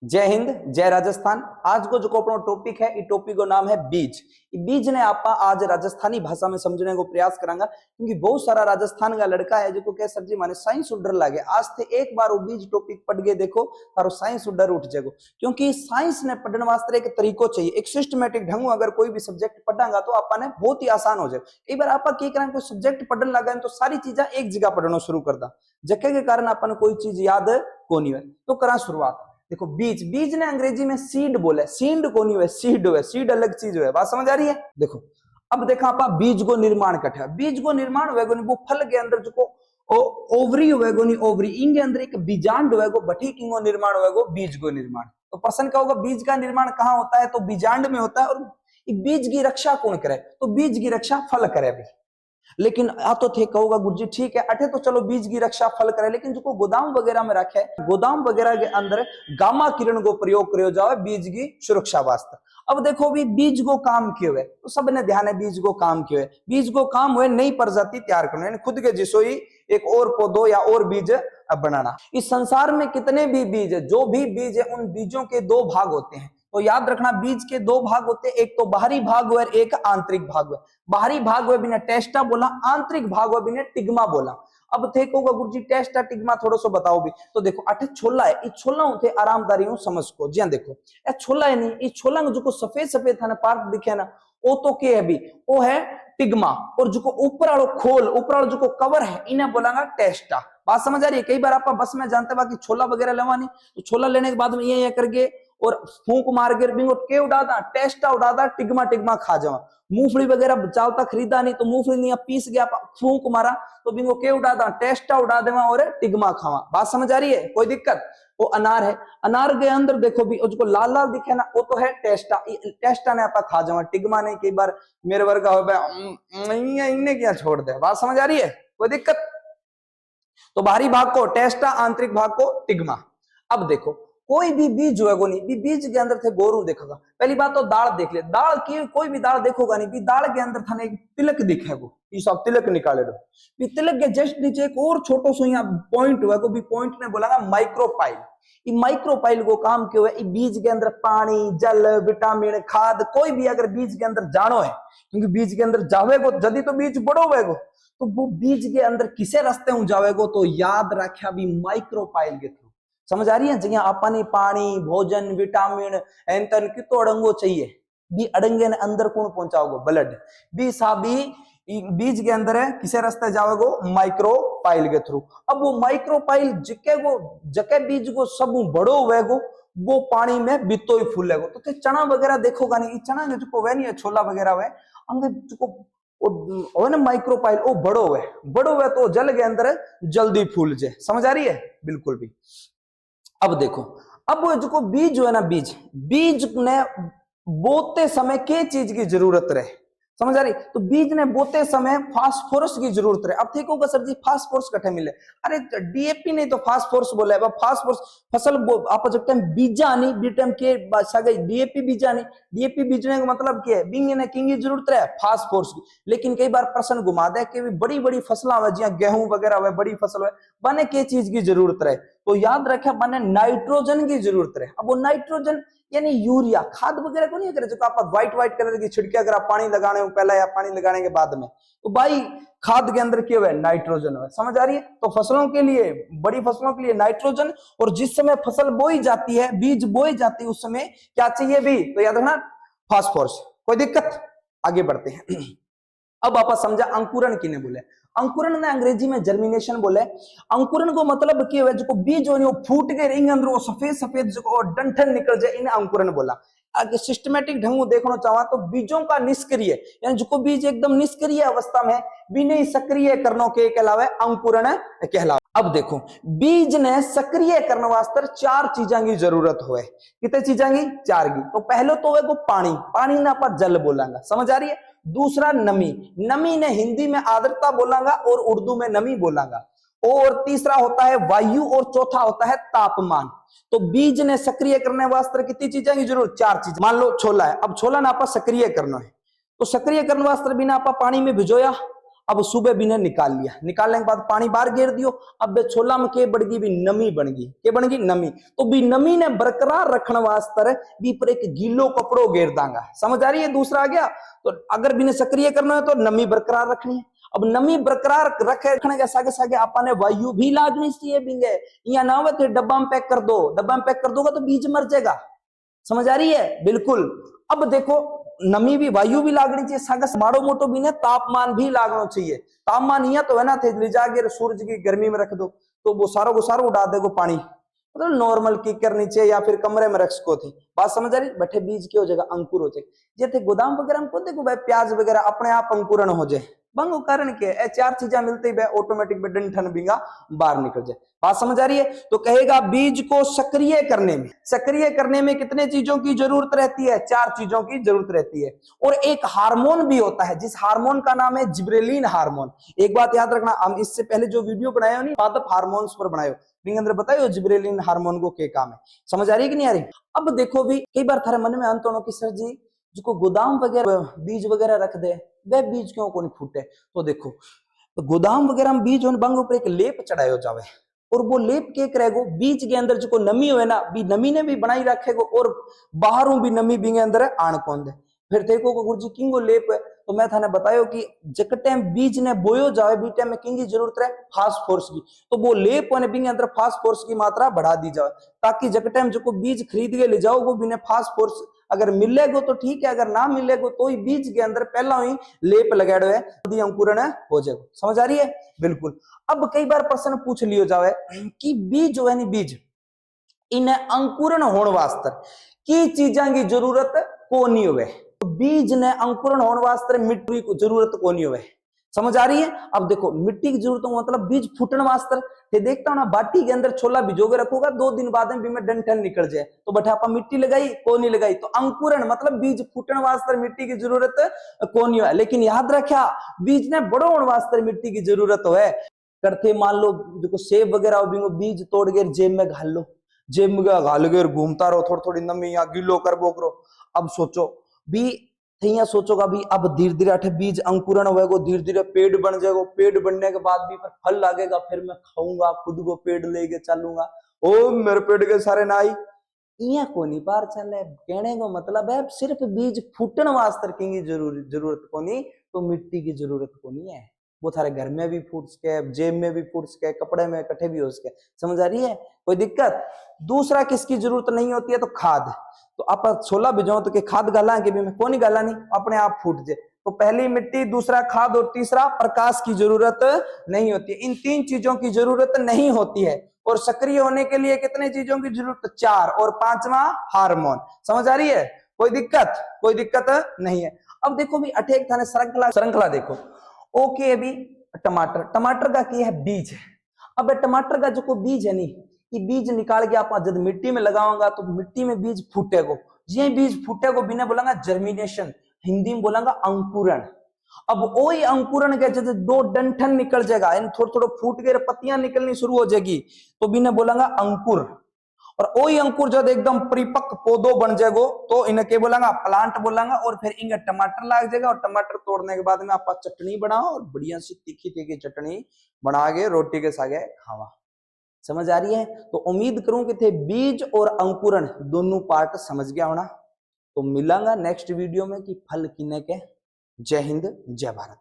जय हिंद, जय राजस्थान। आज को जो अपना टॉपिक है, इस टॉपिक का नाम है बीज। बीज ने आप आज राजस्थानी भाषा में समझने को प्रयास करांगा, क्योंकि बहुत सारा राजस्थान का लड़का है जो कह सर जी माने साइंस उडर लागे। आज थे एक बार वो बीज टॉपिक पढ़ के देखो, तारो साइंस उडर उठ जाएगो। क्योंकि साइंस ने पढ़ने वास्ते एक तरीको चाहिए, एक सिस्टमेटिक ढंग। अगर कोई भी सब्जेक्ट पढ़ांगा तो आपने बहुत ही आसान हो जाए। कई बार आप कोई सब्जेक्ट पढ़ने लगा तो सारी चीजें एक जगह पढ़ना शुरू कर दा, जके के कारण अपन कोई चीज याद को नहीं है। तो करा शुरुआत। देखो बीज, बीज ने अंग्रेजी में सीड बोले, सीड को नहीं है, सीड है, सीड अलग चीज है। बात समझ आ रही है? देखो अब देखा आप बीज को निर्माण कठा, बीज को निर्माण होगा वो फल के अंदर जो ओवरी होगा नहीं, ओवरी इनके अंदर एक बीजांड होगा, बठी किंगो निर्माण होगा बीज को निर्माण। तो प्रश्न क्या होगा, बीज का निर्माण कहाँ होता है? तो बीजांड में होता है। और बीज की रक्षा कौन करे? तो बीज की रक्षा फल करे भी। लेकिन आ तो थे कहोगा गुरु जी ठीक है अठे तो चलो बीज की रक्षा फल करे, लेकिन जो गोदाम वगैरह में रखे है, गोदाम वगैरह के अंदर गामा किरण को प्रयोग करो जाए बीज की सुरक्षा वास्ते। अब देखो भी बीज को काम क्यों है, तो सबने ध्यान है बीज को काम क्यों है। बीज को काम हुए नई प्रजाति तैयार करना, यानी खुद के जिसोई एक और पौधो या और बीज बनाना। इस संसार में कितने भी बीज है, जो भी बीज है, उन बीजों के दो भाग होते हैं। तो याद रखना बीज के दो भाग होते हैं, एक तो बाहरी भाग और एक आंतरिक भाग है। बाहरी भाग हुए बिना टेस्टा बोला, आंतरिक भाग हुए बिना टिग्मा बोला। अब थे कहोगा गुरुजी टेस्टा टिग्मा थोड़ा सो बताओ भी। तो देखो अठे छोला है, ये छोला होते आरामदारी हूं समझ को जी। देखो ये छोला है नहीं, ये छोला में जो सफेद सफेद था ना पार्ट दिखे ना, वो तो के है भी, वो है टिग्मा। और जो ऊपर वालों खोल, ऊपर वालों जो कवर है, इन्हें बोलांगा टेस्टा। बात समझ आ रही है? कई बार आप बस में जानते बाकी छोला वगैरह लेवानी, तो छोला लेने के बाद में ये करके और फूंक मार के बिंगो के उड़ादा, टेस्टा उड़ादा, टिग्मा टिग्मा खा जावा। मूंगफली वगैरह चालता खरीदा नहीं तो मूंगफली नहीं पीस गया, फूंक मारा तो बिंगो के उड़ादा, टेस्टा उड़ा देवा और टिग्मा खावा। बात समझ आ रही है? कोई दिक्कत? वो अनार है, अनार के अंदर देखो भी जो लाल लाल दिखे ना, वो तो है टेस्टा। टेस्टा ने आप खा जावा, टिग्मा नहीं। कई बार मेरे वर्ग हो इन्हें क्या छोड़ दे। बात समझ आ रही है? कोई दिक्कत? तो बाहरी भाग को टेस्टा, आंतरिक भाग को टिग्मा। अब देखो कोई भी बीज जो है वो नहीं, बीज के अंदर थे गोरू देखोगा। पहली बात तो दाल देख ले, दाल की कोई भी दाल देखोगा नहीं, दाल के अंदर था एक तिलक दिखे वो, ये सब तिलक निकाले दो। तिलक के जस्ट नीचे एक और छोटो सो यहाँ पॉइंट हुआ, भी पॉइंट ने बोला माइक्रोपाइल। ये माइक्रोपाइल को काम क्यों है? बीज के अंदर पानी, जल, विटामिन, खाद कोई भी अगर बीज के अंदर जानो है, क्योंकि बीज के अंदर जावेगो जदी तो बीज बड़ो होगा, तो वो बीज के अंदर किसे रास्ते हूं जावेगो? तो याद रखा भी माइक्रोपाइल के थ्रू। समझ आ रही है? जगह आपने पानी, भोजन, विटामिन एंतन कितो अड़ंगो चाहिए, बी अड़ंगे ने अंदर कौन पहुंचाओगो? ब्लड। बी साबी बीज के अंदर है, किसे रास्ते जाओगो? माइक्रोपाइल के थ्रू। अब वो माइक्रोपाइल जके बीज को सब बड़ो हुएगो, वो पानी में बितो ही फूलेगो। तो चना वगैरह देखोगा नहीं, चना ने जो वह नहीं है, छोला वगैरह वह अंग जो ना माइक्रोपाइल वो बड़ो हुए तो जल के अंदर जल्दी फूल जाए। समझ आ रही है? बिल्कुल भी। अब देखो अब वो जो बीज जो है ना, बीज ने बोते समय के चीज की जरूरत रहे? समझ आ रही? तो बीज ने बोते समय फास्फोरस की जरूरत रहे। अब ठीक होगा सर जी फास्फोरस कठे मिले? अरे डीएपी नहीं तो फास्फोरस बोले। फास्फोरस फसल आप जब टाइम बीजा नहीं, बी टाइम के डीएपी बीजा नहीं, डीएपी बीजने का मतलब क्या है? बिंग ने किंग की जरूरत रहे फास्फोरस की। लेकिन कई बार प्रश्न घुमा दे कि बड़ी बड़ी फसल है जिया गेहूं वगैरह हुए, बड़ी फसल है, बने के चीज की जरूरत रहे? तो याद रखे बने नाइट्रोजन की जरूरत रहे। अब वो नाइट्रोजन यानी यूरिया, खाद वगैरह को नहीं करे जो आप व्हाइट कलर की छिड़के अगर आप पानी लगाने हो पहले या पानी लगाने के बाद में, तो भाई खाद के अंदर क्या है? नाइट्रोजन है। समझ आ रही है? तो फसलों के लिए, बड़ी फसलों के लिए नाइट्रोजन। और जिस समय फसल बोई जाती है, बीज बोई जाती है, उस समय क्या चाहिए भी? तो याद रखना फास्फोरस। कोई दिक्कत? आगे बढ़ते हैं। अब आप समझा अंकुरण किने बोले? अंकुरण ने अंग्रेजी में जर्मिनेशन बोले। अंकुरण को मतलब क्या है? जो बीज हो फूट के रिंग अंदर वो सफेद सफेद जो डंठल निकल जाए, इन्हें अंकुरण बोला। आगे सिस्टमेटिक ढंग देखना चाहवा तो बीजों का निष्क्रिय, यानी जो बीज एकदम निष्क्रिय अवस्था में बिना सक्रिय करने के कहलावे अंकुरण कहलावे। अब देखो बीज ने सक्रिय करने वास्ते चार चीजों की जरूरत हो। कितने चीजों की? चार की। तो पहले तो है वो पानी, पानी ना आप जल बोलांगा। समझ आ रही है? दूसरा नमी, नमी ने हिंदी में आर्द्रता बोलांगा और उर्दू में नमी बोलांगा। और तीसरा होता है वायु और चौथा होता है तापमान। तो बीज ने सक्रिय करने वास्ते कितनी चीजें की जरूरत? चार चीज। मान लो छोला है, अब छोला ना आप सक्रिय करना है, तो सक्रिय करने वास्ते बिना आप पानी में भिजोया, अब सुबह बिने निकाल लिया, निकालने के बाद पानी बाहर घेर दियो। अब बे छोला में के बढ़गी भी नमी बन गई, के बन गई नमी। तो भी नमी ने बरकरार रखने वास्ते भी पर एक गीलो कपड़ो घेर दांगा। समझ आ रही है? दूसरा आ गया। तो अगर बिने सक्रिय करना है तो नमी बरकरार रखनी है। अब नमी बरकरार रखने के सागे सागे आपने वायु भी लागनी चाहिए बिंगे। या ना हो तो डब्बा में पैक कर दो, डब्बा में पैक कर दोगे तो बीज मर जाएगा। समझ आ रही है? बिल्कुल। अब देखो नमी भी वायु भी लागनी चाहिए, सागस माड़ो मोटो भी ने तापमान भी लागना चाहिए। तापमान यह तो है ना थे ले जाके सूरज की गर्मी में रख दो तो वो सारो उड़ा देगो पानी, मतलब नॉर्मल की करनी चाहिए या फिर कमरे में रख सको थी। बात समझ आ रही? बैठे बीज की हो जाएगा, अंकुर हो जाएगा। जैसे गोदाम वगैरह में को देखो भाई प्याज वगैरह अपने आप अंकुरण हो जाए, बंगो कारण के ए चार चीजें मिलती है ऑटोमेटिक में डंठन बिंगा बाहर निकल जाए। बात समझ आ रही है? तो कहेगा बीज को सक्रिय करने में कितने चीजों की जरूरत रहती है? चार चीजों की जरूरत रहती है। और एक हार्मोन भी होता है जिस हार्मोन का नाम है जिब्रेलिन हार्मोन। एक बात याद रखना, हम इससे पहले जो वीडियो बनाए हो नहीं पादप हार्मोन्स पर बनाए हो, अंदर बताइए जिब्रेलिन हार्मोन को क्या काम है। समझ आ रही है कि नहीं आ रही? अब देखो भी कई बार थारे मन में अंत होना कि सर जी जो गोदाम वगैरह बीज वगैरह रख दे वह बीज क्यों को नहीं फूटे? तो देखो तो गोदाम वगैरह में बीज बंग ऊपर एक लेप चढ़ायो जावे और वो लेप के करेगो बीज के अंदर जो नमी हो ना भी नमी ने भी बनाई रखेगो और बाहरों भी नमी बिंगे अंदर आण कौन दे। फिर देखो गुरु जी किंगो लेप है तो मैं थाने बतायो कि जक टाइम बीज ने बोयो जावे बी टाइम में किंगी जरूरत है फास्फोरस की, तो वो लेप होने बिंगे अंदर फास्फोरस की मात्रा बढ़ा दी जाए ताकि जक टाइम जो बीज खरीद के ले जाओ वो बिना फास्फोरस अगर मिलेगो तो ठीक है, अगर ना मिलेगो तो ही बीज के अंदर पहला ही लेप लगाड़ो है अंकुरण हो जाएगा। समझ आ रही है? बिल्कुल। अब कई बार प्रश्न पूछ लियो जावे कि बीज जो है नी बीज इन्हें अंकुरण होने वास्ते की चीजा की जरूरत को नहीं हुए। तो बीज ने अंकुरण होने वास्ते मिट्टी की जरूरत को नहीं हुए। समझ आ रही है? अब देखो मिट्टी की जरूरत मतलब बीज फूटने वास्ते ये देखता हूं ना बाटी के अंदर छोला भिजोगे रखोगा 2 दिन बाद में भी में डंठल निकल जाए तो बैठा आप मिट्टी लगाई को नहीं लगाई। तो अंकुरण मतलब बीज फूटने वास्ते मिट्टी की जरूरत को नहीं है। लेकिन याद रखा बीज ने बड़ो होने वास्ते मिट्टी की जरूरत है। करते मान लो देखो सेब वगैरह बीज तोड़ के जेब में घाल लो, जेब में घाल के घूमता रहो थोड़ी थोड़ी नमी या गिलो कर बो करो। अब सोचो भी सोचोगा भी अब धीरे धीरे अठे बीज अंकुरण होएगा, धीरे धीरे पेड़ बन जाएगा, पेड़ बनने के बाद भी फल लागेगा, फिर मैं खाऊंगा खुद को पेड़ लेके चलूंगा। ओ मेरे पेड़ के सारे नाई इया को नहीं पार चले। कहने को मतलब है सिर्फ बीज फूटने वास्ते की जरूरत को नहीं तो मिट्टी की जरूरत को नहीं है। वो थारे घर में भी फूट सके, जेब में भी फूट सके, कपड़े में इकट्ठे भी हो सके। समझ आ रही है? कोई दिक्कत? दूसरा किसकी जरूरत नहीं होती है? तो खाद। तो आप छोला भिजो तो खाद गाला के भी में को नहीं गाला नहीं अपने आप फूट जाए। तो पहली मिट्टी, दूसरा खाद और तीसरा प्रकाश की जरूरत नहीं होती है। इन 3 चीजों की जरूरत नहीं होती है। और सक्रिय होने के लिए कितने चीजों की जरूरत? 4 और 5वां हार्मोन। समझ आ रही है? कोई दिक्कत? कोई दिक्कत नहीं है। अब देखो भी अठे एक थाने श्रृंखला देखो। ओके अभी टमाटर का क्या है? बीज। अब टमाटर का जो बीज है नी ये बीज निकाल के आप जब मिट्टी में लगाओगा तो मिट्टी में बीज फूटेगो। ये बीज फूटेगो बिना बोलांगा जर्मिनेशन, हिंदी में बोलांगा अंकुरण। अब वही अंकुरण के जैसे 2 डंठन निकल जाएगा यानी थोड़ा थोड़ा फूट के पत्तियां निकलनी शुरू हो जाएगी तो बिना बोलांगा अंकुर। और वही अंकुर जब एकदम परिपक्व पौधो बन जाएगो तो इन्हें क्या बोलांगा? प्लांट बोलांगा। और फिर इनका टमाटर लग जाएगा और टमाटर तोड़ने के बाद में आप चटनी बनाओ और बढ़िया सी तीखी तीखी चटनी बना के रोटी के सागे खावा। समझ आ रही है? तो उम्मीद करूं कि थे बीज और अंकुरण दोनों पार्ट समझ गया होना। तो मिलांगा नेक्स्ट वीडियो में कि फल किने के। जय हिंद, जय भारत।